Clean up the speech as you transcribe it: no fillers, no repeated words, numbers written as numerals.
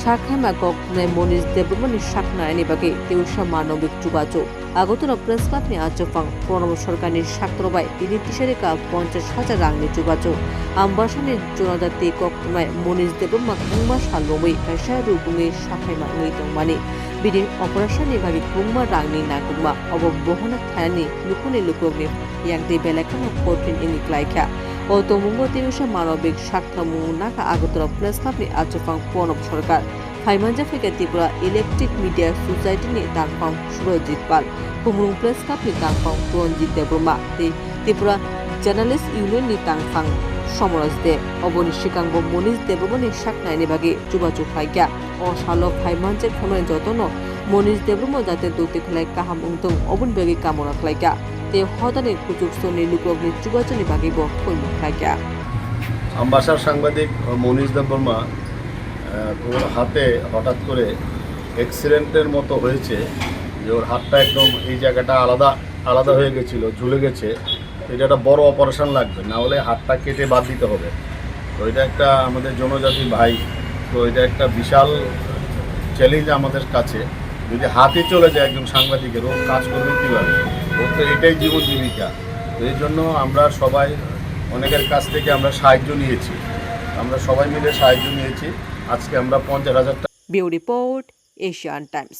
সাখাইমা গকনে Moniz দেবমনি সাকনায়নি বাকি তেউসা মানবিক যোগাযোগ আগতরা প্রেস ক্লাবনি আচফাং প্রণব সরকারনি সাক্তরবাই তিনি তিসারিকা 50,000 রাংনি যোগাযোগ আমবাসানি জনজাতি গকনায় Moniz Debbarma কুংমা সালমই কাইসা রুগুঙে সাখাইমা ngei tongmani bini operation bagi kungma rangni nagungma obobbohona thani lukuni lukogni yakde belakano kotin ini klaikha o tomungo teusha manobik shaktamu naka agotara press clubni achofang ponop sarkar Haimanja Fika Tripura Electric Media Society ni tangpang Surojit Pal Kumrung Press Club ni tangpang Tuanjit Debroma Tripura Journalist Union ni tangpang Somoraj De Oboni Shikangbo Moniz Debromani Shaknaini bagi Jubachuk Haikya o Shalok Haimanja Khamane jotono Moniz Debromo jate dukti khlai kaham ungtung obon bagi kamona khlaikya te hodane kujuk soni lukogni Jubachoni bagi bo kholmu khlaikya আমবাসার সাংবাদিক Moniz Debbarma ওর হাতে হঠাৎ করে অ্যাক্সিডেন্টের মতো হয়েছে যে ওর হাতটা একদম এই জায়গাটা আলাদা হয়ে গেছিলো ঝুলে গেছে। এটা একটা বড় অপারেশন লাগবে, না হলে হাতটা কেটে বাদ দিতে হবে। তো এটা একটা আমাদের জনজাতি ভাই, তো এটা একটা বিশাল চ্যালেঞ্জ আমাদের কাছে। যদি হাতে চলে যায় একজন সাংবাদিকের, ও কাজ করবে কীভাবে? ওর তো এটাই জীবন জীবিকা। তো এই জন্য আমরা সবাই অনেকের কাছ থেকে আমরা সাহায্য নিয়েছি, আমরা সবাই মিলে সাহায্য নিয়েছি। আজকে আমরা 50,000 টাকা। Bureau Report, Asian Times.